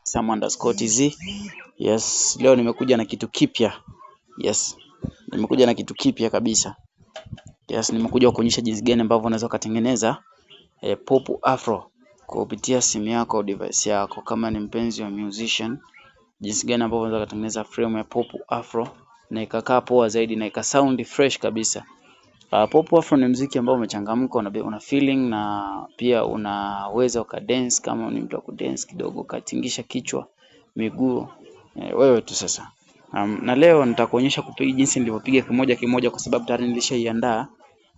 Sam_TZ. Yes, leo nimekuja na kitu kipya. Yes, nimekuja na kitu kipya kabisa. Yes, nimekuja kuonyesha jinsi gani ambavyo unaweza kutengeneza pop afro kupitia simu yako au device yako. Kama ni mpenzi wa musician, jinsi gani ambavyo unaweza kutengeneza frame ya pop afro na ikakaa poa zaidi na ika sound fresh kabisa. Pop afro ni muziki ambao umechangamka, una feeling na pia unaweza ukadance kama ni mtu wa kudance kidogo, ukatingisha kichwa, miguu, wewe tu sasa. Na leo nitakuonyesha kupiga jinsi nilivyopiga kimoja kimoja kwa sababu tayari nilishaiandaa.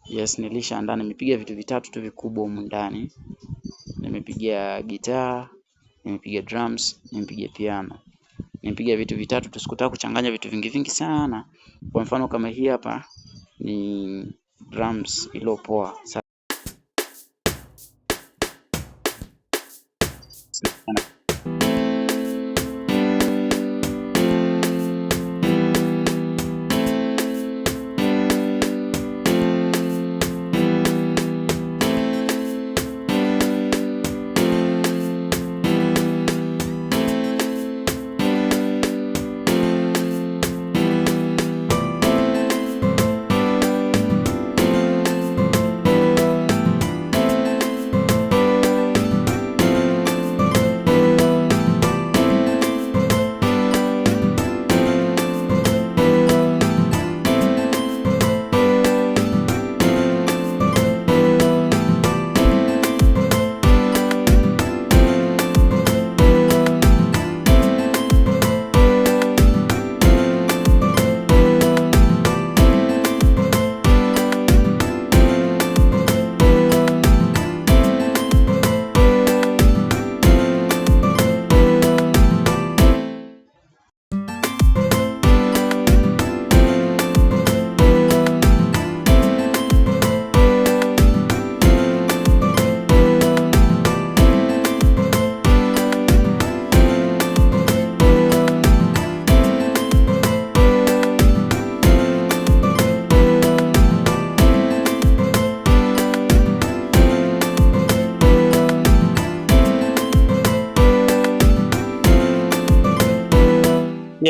Yes, nilishaandaa, nimepiga vitu vitatu tu vikubwa humu ndani. Nimepiga gitaa, nimepiga drums, nimepiga piano. Nimepiga vitu vitatu tu, sikutaka kuchanganya vitu vingi vingi sana. Kwa mfano kama hii hapa ni drums iliyopoa.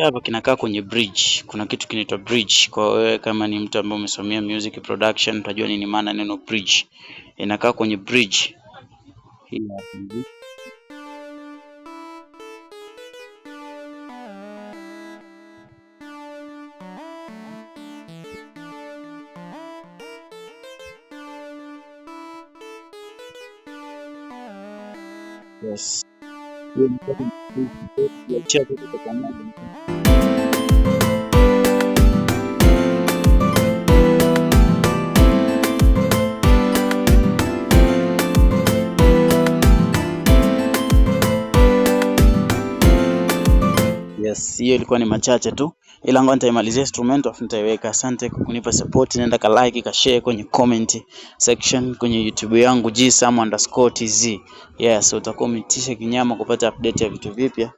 Hapa kinakaa kwenye bridge. Kuna kitu kinaitwa bridge. Kwa wewe kama ni mtu ambaye umesomea music production utajua nini maana neno bridge. Inakaa kwenye bridge. Yes. Yes, hiyo ilikuwa ni machache tu, ila ngoja nitaimalizia instrument afu nitaiweka. Asante kwa kunipa support, nenda ka like ka share kwenye comment section kwenye YouTube yangu Sam_TZ. Yes, utakuwa umetisha kinyama kupata update ya vitu vipya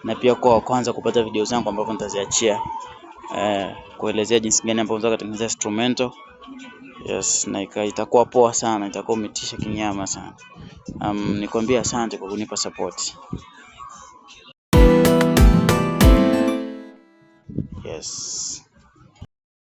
na pia kwa wa kwanza kupata video zangu ambazo nitaziachia kuelezea jinsi gani ambavyo unaweza kutengeneza instrumental. Yes, na itakuwa poa sana, itakuwa umetisha kinyama sana. Nikwambia asante kwa kunipa support. Yes.